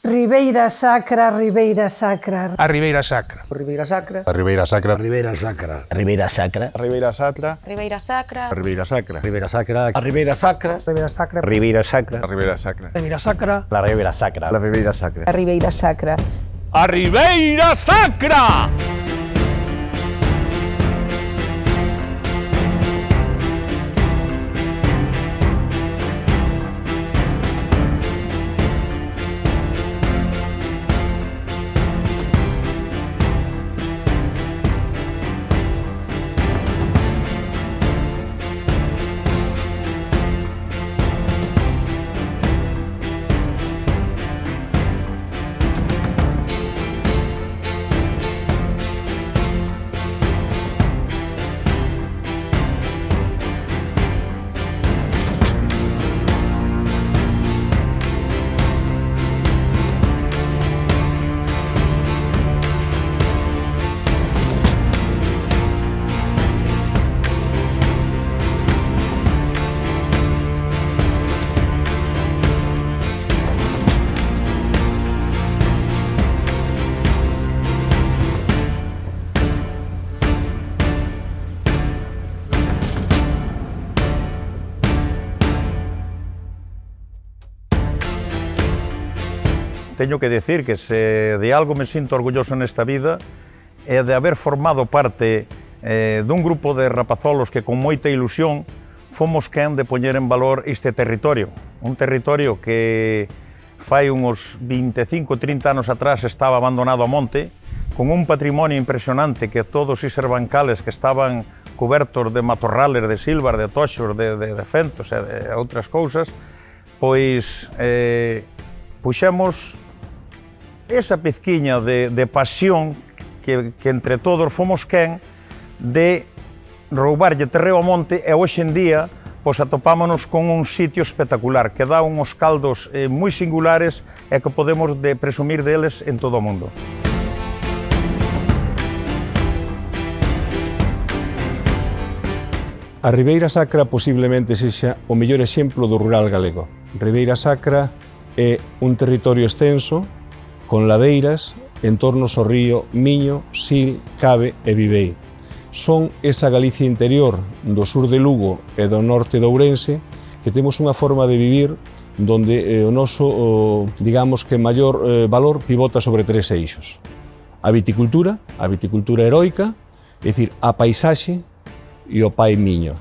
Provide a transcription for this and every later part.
Ribeira Sacra, Ribeira Sacra. A Ribeira Sacra. Ribeira Sacra. A Ribeira Sacra. Ribeira Sacra. Ribeira Sacra. Ribeira Sacra. Ribeira Sacra. Ribeira Sacra. Ribeira Sacra. A Ribeira Sacra. Ribeira Sacra. Ribeira Sacra. Ribeira Sacra. Ribeira Sacra. La Ribeira Sacra. La Ribeira Sacra. A Ribeira Sacra. A Ribeira Sacra! Teño que decir que se de algo me sinto orgulloso nesta vida é de haber formado parte dun grupo de rapazolos que con moita ilusión fomos quen de poñer en valor este territorio. Un territorio que fai uns 25-30 anos atrás estaba abandonado a monte, con un patrimonio impresionante que todos eses bancales que estaban cobertos de matorrales, de silvar, de toxos, de fentos e de outras cousas, pois puxemos esa pizquiña de pasión que entre todos fomos quen de roubarlle terreo ao monte e hoxe en día pois atopámonos con un sitio espectacular que dá uns caldos moi singulares e que podemos presumir deles en todo o mundo. A Ribeira Sacra posiblemente sexa o mellor exemplo do rural galego. Ribeira Sacra é un territorio extenso, con ladeiras, en torno ao río Miño, Sil, Cabe e Vivei. Son esa Galicia interior do sur de Lugo e do norte de Ourense que temos unha forma de vivir donde o noso, digamos que maior valor pivota sobre tres eixos. A viticultura heroica, é dicir, a paisaxe e o pai Miño.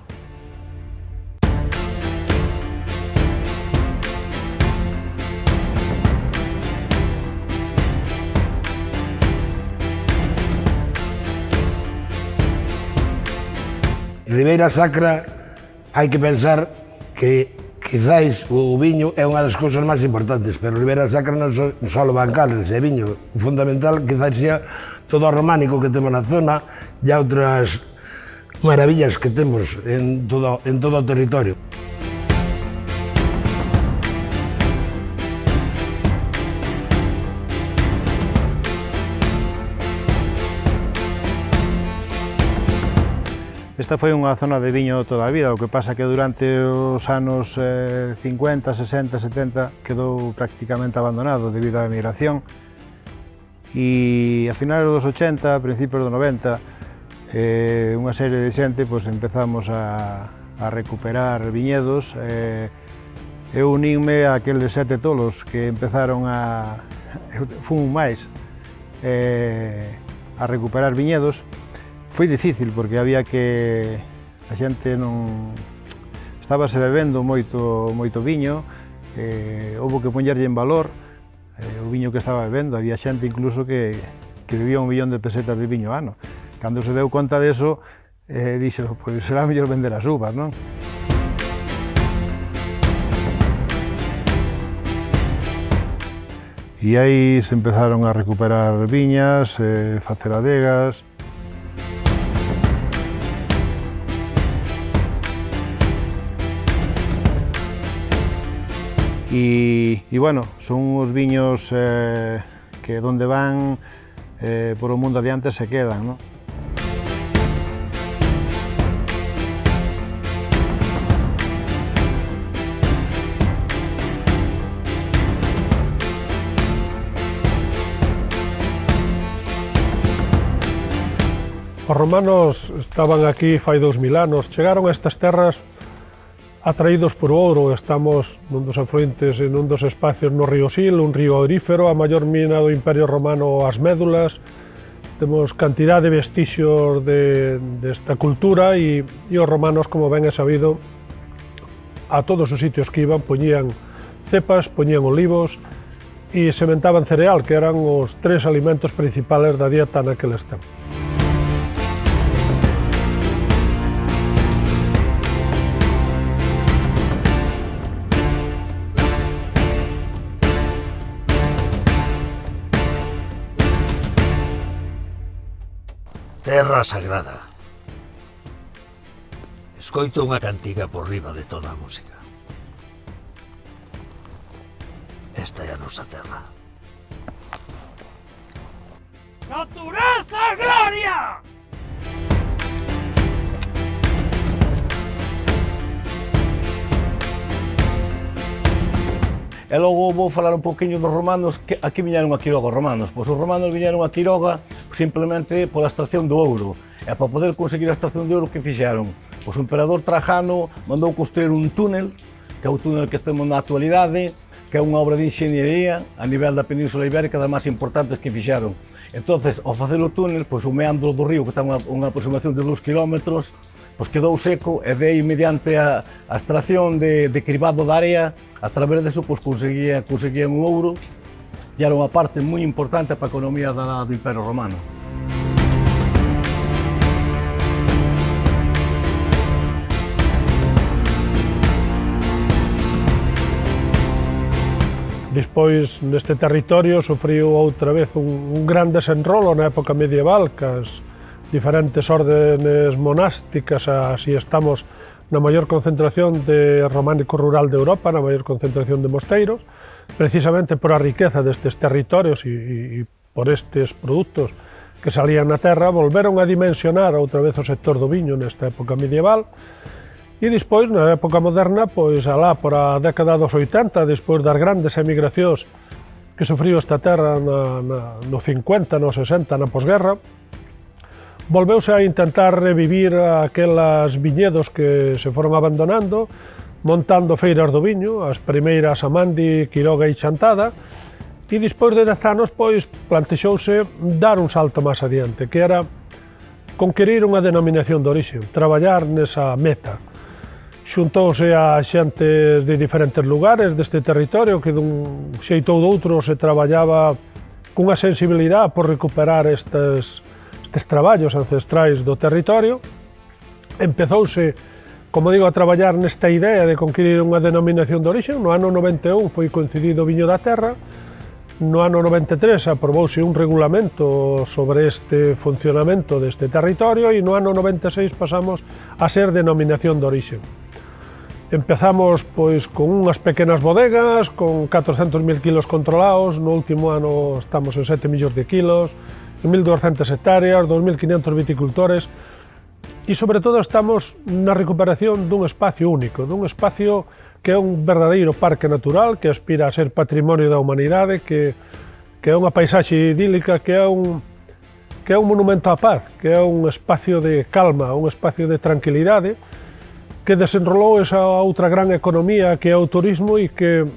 Ribeira Sacra hai que pensar que quizáis o viño é unha das cousas máis importantes, pero Ribeira Sacra non só bancales e viño. O fundamental quizáis sea todo o románico que temos na zona e outras maravillas que temos en todo o territorio. Esta foi unha zona de viño toda a vida, o que pasa que durante os anos 50, 60, 70 quedou prácticamente abandonado debido á emigración e a finales dos 80, principios dos 90, unha serie de xente empezamos a recuperar viñedos. Eu unínme a aqueles 7 tolos que empezaron fun máis a recuperar viñedos. Foi difícil porque había que a xente non estábase bebendo moito viño, houbo que poñerlle en valor o viño que estaba bebendo. Había xente incluso que bebía 1 millón de pesetas de viño ano. Cando se deu conta deso, dixo, pois será mellor vender as uvas, non? E aí se empezaron a recuperar viñas, facer adegas. E bueno, son os viños que donde van por o mundo adiante se quedan, non? Os romanos estaban aquí fai 2000 anos, chegaron a estas terras atraídos por ouro. Estamos nun dos afluentes, nun dos espacios no río Sil, un río aurífero, a maior mina do Imperio Romano, as Médulas. Temos cantidad de vestixios desta cultura e os romanos, como ben é sabido, a todos os sitios que iban poñían cepas, poñían olivos e sementaban cereal, que eran os 3 alimentos principales da dieta naqueles tempos. Terra sagrada. Escoito unha cantiga por riba de toda a música. Esta é a nosa terra. ¡Naturaleza gloria! E logo vou falar un poquinho dos romanos, que aquí viñeron a Quiroga os romanos. Pois os romanos viñeron a Quiroga simplemente pola extracción do ouro. E para poder conseguir a extracción de ouro, que fixeron? Pois o emperador Trajano mandou construir un túnel, que é o túnel que estamos na actualidade, que é unha obra de enxeñería a nivel da Península Ibérica das máis importantes que fixeron. Entonces, ao facer o túnel, pois o meandro do río, que está unha aproximación de 2 km, pois quedou seco e de aí, mediante a extracción de cribado da area, a través deso pois conseguían o ouro e era unha parte moi importante para a economía do Imperio Romano. Despois, neste territorio, sofriu outra vez un gran desenrolo na época medieval, cas diferentes órdenes monásticas, así estamos na maior concentración de románico rural de Europa, na maior concentración de mosteiros, precisamente por a riqueza destes territorios e por estes produtos que salían na terra, volveron a dimensionar outra vez o sector do viño nesta época medieval. E despois, na época moderna, pois alá por a década dos 80, despois das grandes emigracións que sufriu esta terra no 50, no 60, na posguerra, volveuse a intentar revivir aquelas viñedos que se foron abandonando, montando feiras do viño, as primeiras a Mandi, Quiroga e Chantada, e despois de 10 anos, pois, plantexouse dar un salto máis adiante, que era conquerir unha denominación de orixe, traballar nesa meta. Xuntouse a xentes de diferentes lugares deste territorio que dun xeito ou doutro se traballaba cunha sensibilidade por recuperar estes traballos ancestrais do territorio. Empezouse, como digo, a traballar nesta idea de conquerir unha denominación de orixe. No ano 91 foi concedido o viño da terra, no ano 93 aprobouse un regulamento sobre este funcionamento deste territorio e no ano 96 pasamos a ser denominación de orixe. Empezamos pois con unhas pequenas bodegas, con 400.000 kilos controlados, no último ano estamos en 7 millóns de kilos, en 1.200 hectáreas, 2.500 viticultores e sobre todo estamos na recuperación dun espacio único, dun espacio que é un verdadeiro parque natural, que aspira a ser patrimonio da humanidade, que é unha paisaxe idílica, que é un monumento á paz, que é un espacio de calma, un espacio de tranquilidade, que desenrolou esa outra gran economía que é o turismo e que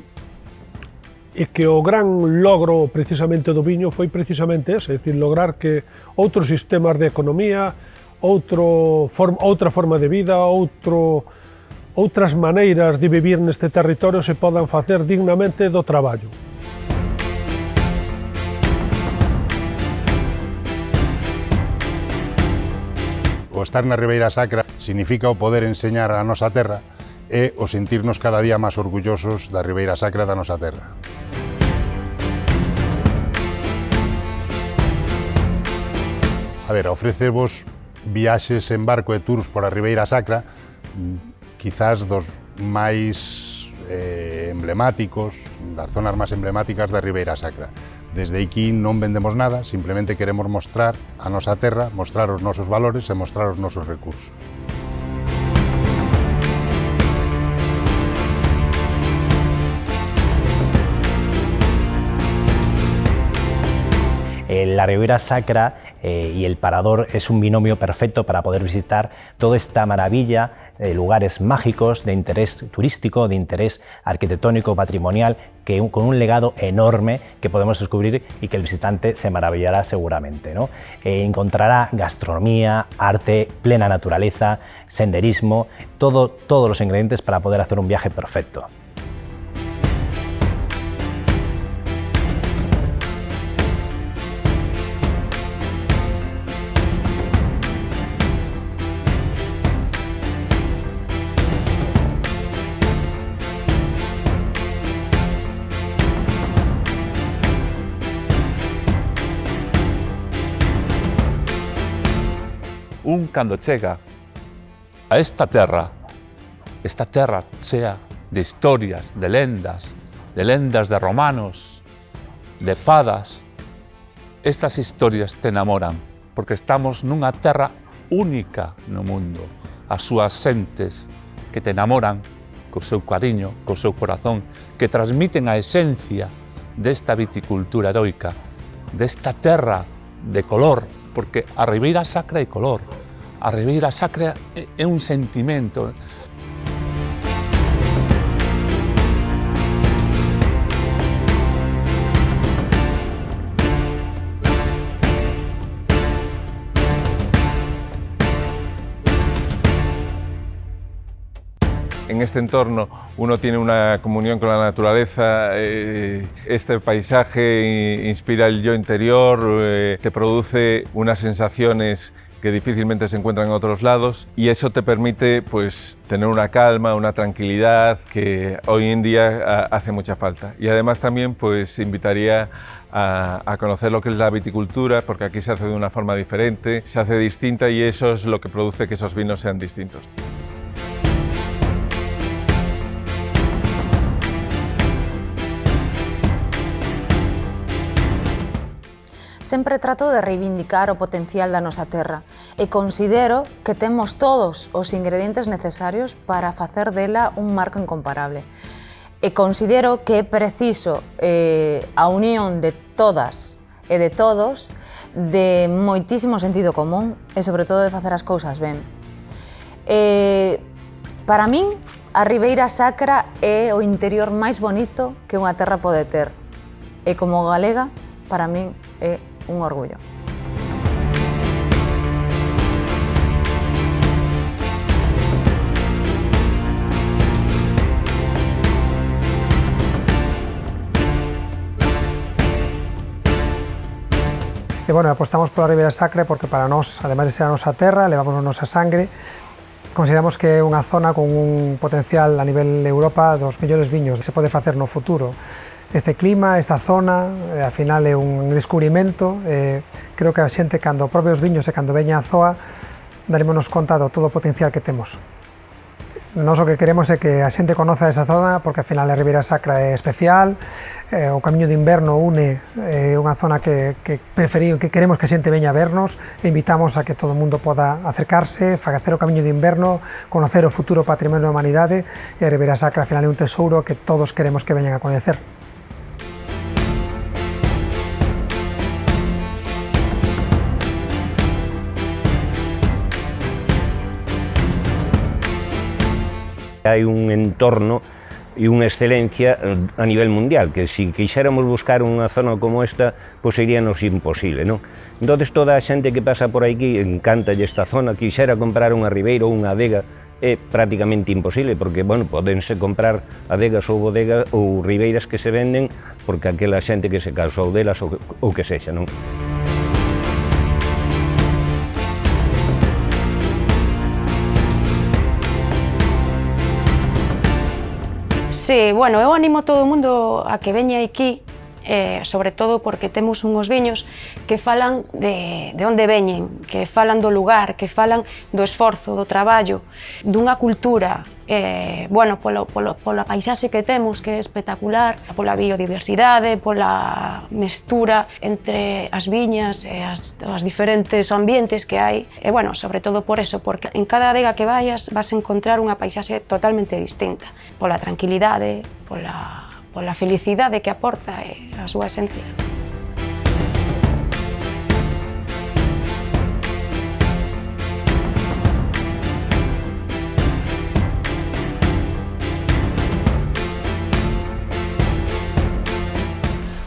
o gran logro precisamente do viño foi precisamente ese, é dicir, lograr que outros sistemas de economía, outra forma de vida, outras maneiras de vivir neste territorio se podan facer dignamente do traballo. O estar na Ribeira Sacra significa o poder enseñar a nosa terra e o sentirnos cada día máis orgullosos da Ribeira Sacra da nosa terra. A ver, ofrecevos viaxes en barco e tours por a Ribeira Sacra, quizás dos máis emblemáticos, das zonas máis emblemáticas da Ribeira Sacra. Desde aquí non vendemos nada, simplemente queremos mostrar a nosa terra, mostrar os nosos valores e mostrar os nosos recursos. La Ribeira Sacra y el Parador es un binomio perfecto para poder visitar toda esta maravilla de lugares mágicos, de interés turístico, de interés arquitectónico, patrimonial, con un legado enorme que podemos descubrir y que el visitante se maravillará seguramente, ¿no? Encontrará gastronomía, arte, plena naturaleza, senderismo, todos los ingredientes para poder hacer un viaje perfecto. Un cando chega a esta terra chea de historias, de lendas de romanos, de fadas. Estas historias te enamoran, porque estamos nunha terra única no mundo. As súas xentes que te enamoran co seu cariño, co seu corazón, que transmiten a esencia desta viticultura heroica, desta terra de color, porque a Ribeira Sacra é color, a Ribeira Sacra é un sentimento. En este entorno uno tiene una comunión con la naturaleza, este paisaje inspira el yo interior, te produce unas sensaciones que difícilmente se encuentran en otros lados y eso te permite pues, tener una calma, una tranquilidad que hoy en día hace mucha falta. Y además también pues, invitaría a conocer lo que es la viticultura, porque aquí se hace de una forma diferente, se hace distinta y eso es lo que produce que esos vinos sean distintos. Sempre trato de reivindicar o potencial da nosa terra e considero que temos todos os ingredientes necesarios para facer dela un marco incomparable. E considero que é preciso a unión de todas e de todos, de moitísimo sentido común e sobre todo de facer as cousas ben. Para min, a Ribeira Sacra é o interior máis bonito que unha terra pode ter. E como galega, para min é un orgullo. E, bueno, apostamos pola Ribeira Sacra porque para nós, ademais de ser a nosa terra, levamos a nosa sangre, consideramos que é unha zona con un potencial a nivel Europa dos mellores viños que se pode facer no futuro. Este clima, esta zona, ao final é un descubrimento, creo que a xente, cando prove os viños e cando veña a zoa, darémonos conta do todo o potencial que temos. Nós o que queremos é que a xente conoza esa zona, porque ao final a Ribeira Sacra é especial, o Camiño de Inverno une unha zona que queremos que a xente veña a vernos, e invitamos a que todo o mundo poda acercarse, facer o Camiño de Inverno, conocer o futuro patrimonio da humanidade, e a Ribeira Sacra ao final é un tesouro que todos queremos que veñan a coñecer. Hai un entorno e unha excelencia a nivel mundial, que se quixéramos buscar unha zona como esta, pois seríanos imposible, non? Entón, toda a xente que pasa por aquí encántalle esta zona, quixera comprar unha ribeira ou unha adega, é prácticamente imposible, porque, bueno, podense comprar adegas ou bodegas ou ribeiras que se venden porque aquela xente que se casou delas ou que sexa, non? Sí, bueno, eu animo a todo o mundo a que veña aquí, sobre todo porque temos unhos viños que falan de onde veñen, que falan do lugar, que falan do esforzo, do traballo, dunha cultura, bueno, pola paisaxe que temos, que é espectacular, pola biodiversidade, pola mestura entre as viñas e os diferentes ambientes que hai, e, bueno, sobre todo por eso, porque en cada adega que vayas vas a encontrar unha paisaxe totalmente distinta, pola tranquilidade, pola felicidade que aporta a súa esencia.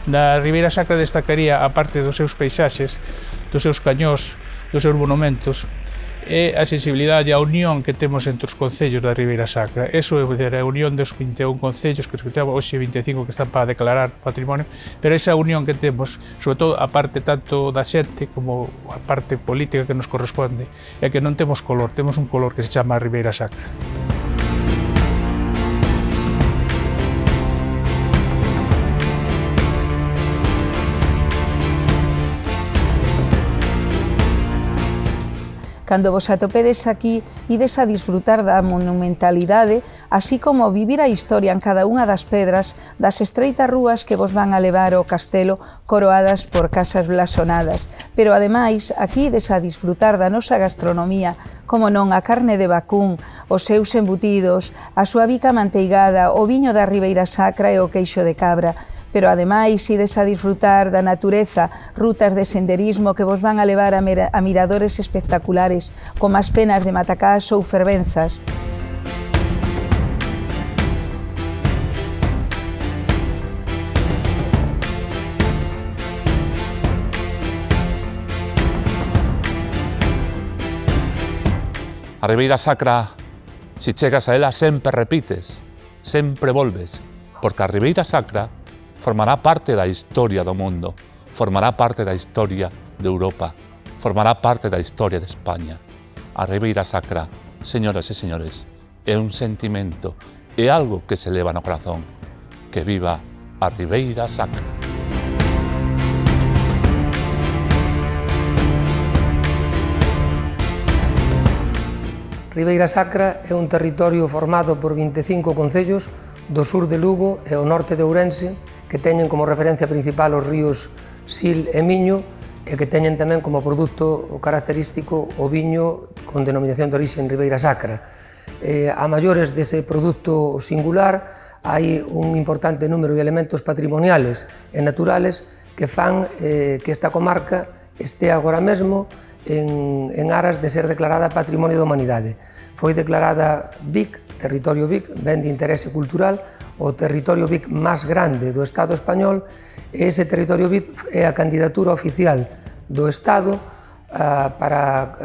Da Ribeira Sacra destacaría, a parte dos seus paisaxes, dos seus cañós, dos seus monumentos, é a sensibilidade e a unión que temos entre os concellos da Ribeira Sacra. Eso é a unión dos 21 concellos, que temos hoxe 25 que están para declarar patrimonio, pero esa unión que temos, sobre todo a parte tanto da xente como a parte política que nos corresponde, é que non temos color, temos un color que se chama Ribeira Sacra. Cando vos atopedes aquí, ides a disfrutar da monumentalidade, así como vivir a historia en cada unha das pedras das estreitas rúas que vos van a levar ao castelo coroadas por casas blasonadas. Pero, ademais, aquí ides a disfrutar da nosa gastronomía, como non a carne de vacún, os seus embutidos, a súa bica manteigada, o viño da Ribeira Sacra e o queixo de cabra. Pero ademais ides a disfrutar da natureza, rutas de senderismo que vos van a levar a miradores espectaculares, como as penas de Matacás ou Fervenzas. A Ribeira Sacra, si chegas a ela, sempre repites, sempre volves, porque a Ribeira Sacra formará parte da historia do mundo, formará parte da historia de Europa, formará parte da historia de España. A Ribeira Sacra, señoras e señores, é un sentimento, é algo que se leva no corazón. Que viva a Ribeira Sacra. Ribeira Sacra é un territorio formado por 25 concellos do sur de Lugo e o norte de Ourense, que teñen como referencia principal os ríos Sil e Miño e que teñen tamén como produto característico o viño con denominación de orixe Ribeira Sacra. A maiores dese produto singular hai un importante número de elementos patrimoniales e naturales que fan que esta comarca este agora mesmo en aras de ser declarada Patrimonio da Humanidade. Foi declarada BIC, territorio BIC, ben de interese cultural, o territorio BIC máis grande do Estado español, e ese territorio BIC é a candidatura oficial do Estado para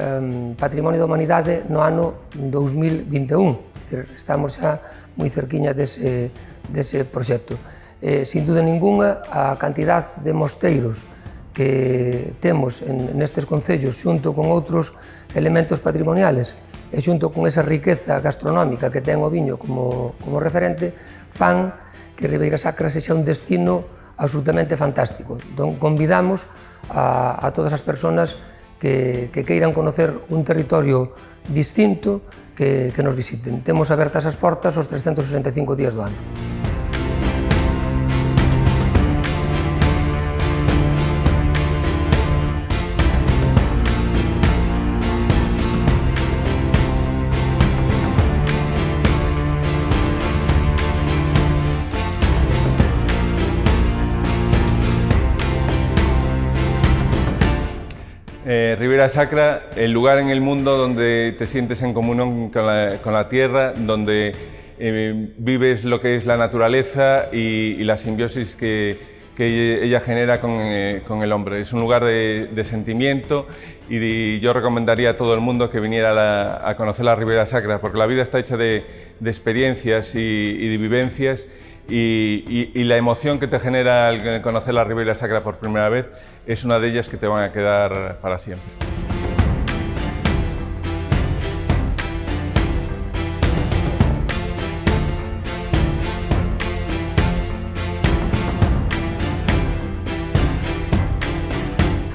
Patrimonio da Humanidade no ano 2021. Estamos xa moi cerquiña dese proxecto. Sin duda ninguna, a cantidad de mosteiros que temos nestes concellos xunto con outros elementos patrimoniales e xunto con esa riqueza gastronómica que ten o viño como referente, fan que Ribeira Sacra sexa un destino absolutamente fantástico. Entón, convidamos a todas as persoas que queiran conocer un territorio distinto que nos visiten. Temos abertas as portas os 365 días do ano. Ribeira Sacra, el lugar en el mundo donde te sientes en comunión con la tierra, donde vives lo que es la naturaleza y la simbiosis que ella genera con el hombre. Es un lugar de sentimiento y yo recomendaría a todo el mundo que viniera a conocer la Ribeira Sacra, porque la vida está hecha de experiencias y de vivencias. Y la emoción que te genera al conocer la Ribeira Sacra por primera vez es una de ellas que te van a quedar para siempre.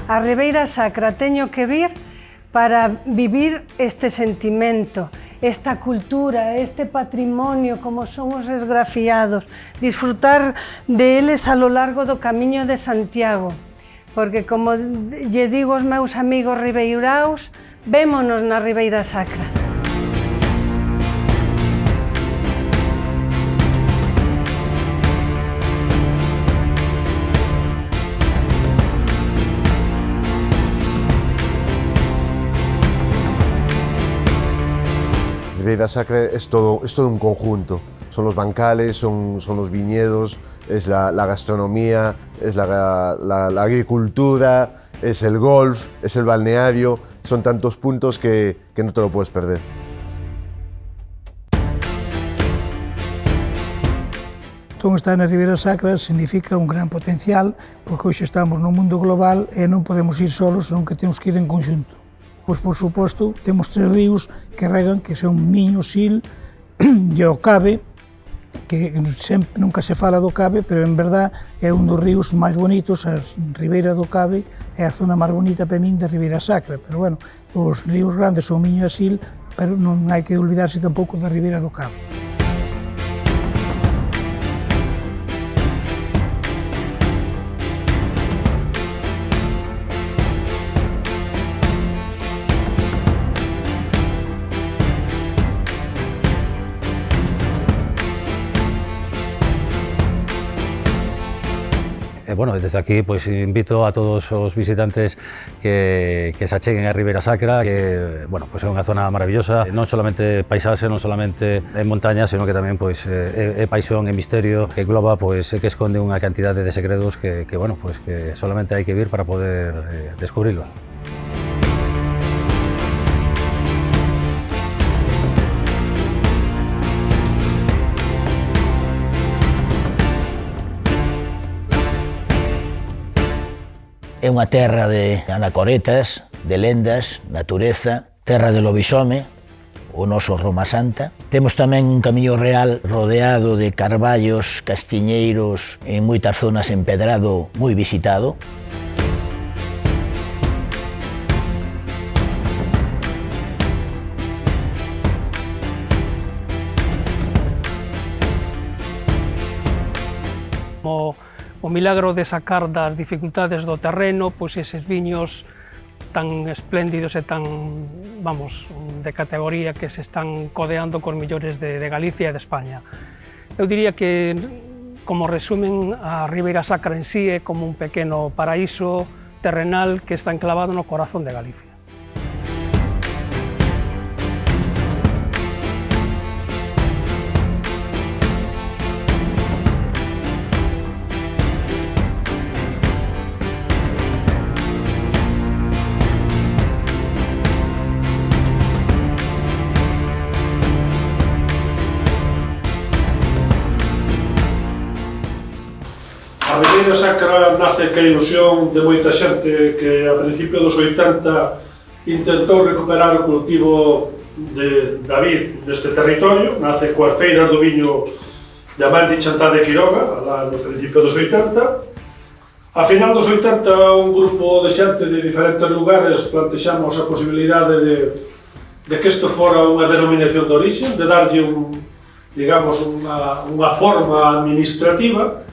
A Ribeira Sacra teño que vir para vivir este sentimento, esta cultura, este patrimonio, como son os esgrafiados, disfrutar deles a lo largo do Camiño de Santiago, porque, como lle digo aos meus amigos ribeiraos, vémonos na Ribeira Sacra. Ribeira Sacra es todo un conjunto. Son los bancales, son los viñedos, es la gastronomía, es la agricultura, es el golf, es el balneario, son tantos puntos que no te lo puedes perder. Entón, estar na Ribeira Sacra significa un gran potencial, porque hoxe estamos no mundo global e non podemos ir solos, senón que temos que ir en conjunto. Pois, por suposto, temos 3 ríos que regan, que son Miño, Sil e o Cabe, que sempre, nunca se fala do Cabe, pero en verdad é un dos ríos máis bonitos, a Ribeira do Cabe é a zona máis bonita para min da Ribeira Sacra, pero bueno, os ríos grandes son Miño e Sil, pero non hai que olvidarse tampouco da Ribeira do Cabe. Bueno, desde aquí pues invito a todos os visitantes que se acheguen a Ribeira Sacra, que bueno, pues é unha zona maravillosa, non solamente paisaxe, non solamente en montaña, sino que tamén pues é paixón e misterio que engloba, pues que esconde unha cantidade de segredos que bueno, pues que solamente hai que vir para poder descubrirlos. É unha terra de anacoretas, de lendas, natureza, terra de lobisome, o noso Roma Santa. Temos tamén un camiño real rodeado de carballos, castiñeiros, en moitas zonas empedrado, moi visitado. O milagro de sacar das dificultades do terreno, pois eses viños tan espléndidos e tan, vamos, de categoría que se están codeando cos millores de Galicia e de España. Eu diría que, como resumen, a Ribeira Sacra en sí é como un pequeno paraíso terrenal que está enclavado no corazón de Galicia. A Ribeira Sacra nace ca ilusión de moita xente que a principio dos 80 intentou recuperar o cultivo da vid deste territorio, nace coas feiras do viño de Amandi Chantá de Quiroga, lá no principio dos 80. A final dos 80, un grupo de xente de diferentes lugares plantexamos a posibilidade de que isto fora unha denominación de orixe, de darlle digamos, unha forma administrativa.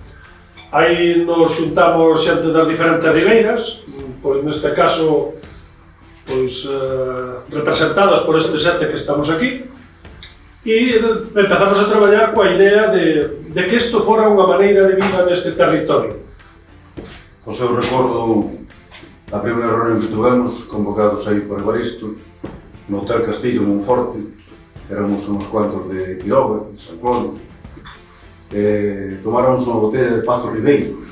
Aí nos xuntamos xente das diferentes ribeiras, pois neste caso pois, representadas por este xente que estamos aquí, e empezamos a traballar coa idea de que isto fora unha maneira de vida neste territorio. O seu recordo a primeira reunión que tivemos, convocados aí por Evaristo, no Hotel Castillo, Monforte, éramos uns cuantos de Quiroga, de San Clodo, tomáramos unha botella de Pazo Ribeiro.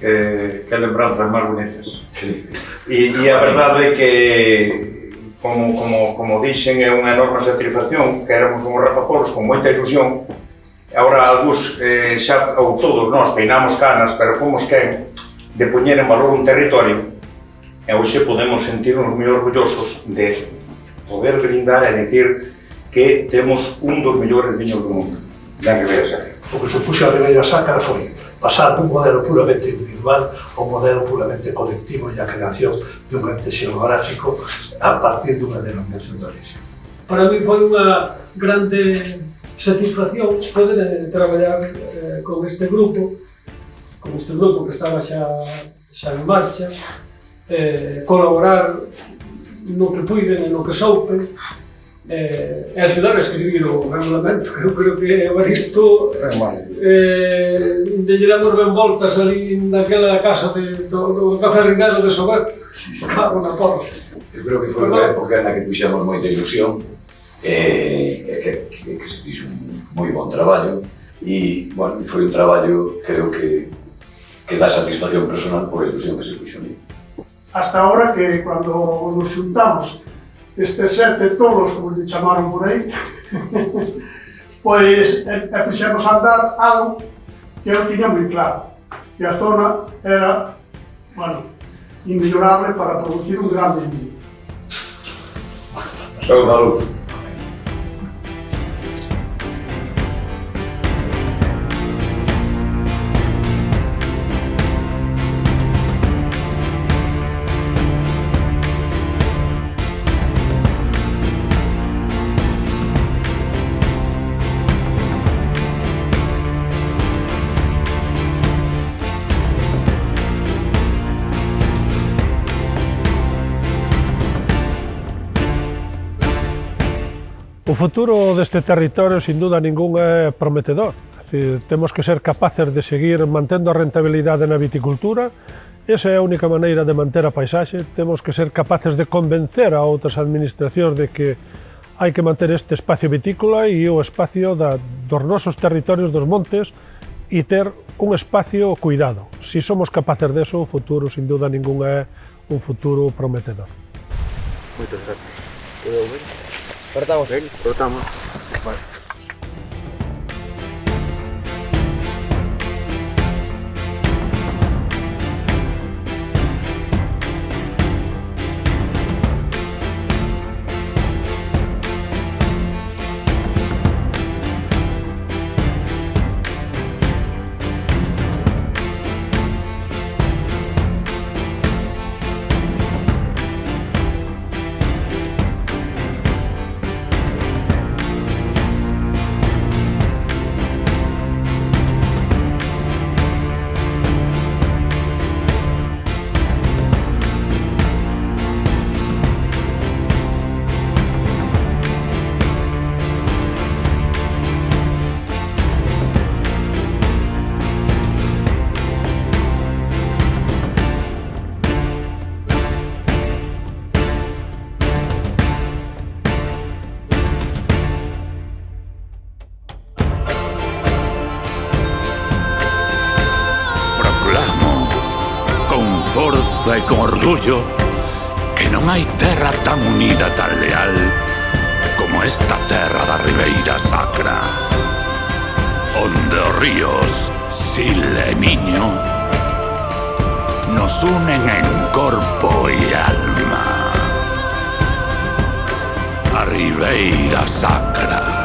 Que lembranzas máis bonitas. Sí. E a verdade é que, como dixen, é unha enorme satisfacción que éramos uns rapazoros con moita ilusión. Agora, algúns, xa, ou todos nós, peinamos canas, pero fomos quen de poñer en valor un territorio e hoxe podemos sentirnos moi orgullosos de poder brindar e dicir que temos un dos mellores viños do mundo, da Ribeira Sacra. O que supuxo a Ribeira Sacra foi pasar dun modelo puramente individual a un modelo puramente colectivo e a creación de un ente xeográfico a partir dunha denominación de orixe. Para mí foi unha grande satisfacción poder traballar con este grupo que estaba xa en marcha, colaborar no que puiden e no que soupen, e axudar a escribir o regulamento, que eu creo que Evaristo lle damos ben voltas ali naquela casa do Café Ringado de Sober, cago na porra. Eu creo que foi unha época na que puxemos moita ilusión e que se fixo un moi bon traballo e, bueno, foi un traballo, creo que que dá satisfacción personal por a ilusión que se puxo niño. Hasta ahora que cando nos xuntamos estes 7 tolos, como lle chamaron por aí, pois puxemos a andar algo que eu tiña moi claro, que a zona era, bueno, inmellorable para producir un grande vino. Saúdalo. O futuro deste territorio, sin duda ningún, é prometedor. É dicir, temos que ser capaces de seguir mantendo a rentabilidade na viticultura. Esa é a única maneira de manter a paisaxe. Temos que ser capaces de convencer a outras administracións de que hai que manter este espacio vitícola e o espacio dos nosos territorios dos montes e ter un espacio cuidado. Si somos capaces deso, o futuro, sin duda ningún, é un futuro prometedor. Moitas gracias. Quedou ben? Cortamos. Ben, cortamos. Vale. Forza e con orgullo que non hai terra tan unida, tan leal como esta terra da Ribeira Sacra, onde os ríos Sil e Miño nos unen en corpo e alma. A Ribeira Sacra.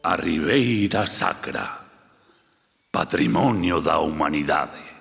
A Ribeira Sacra, patrimonio da humanidade.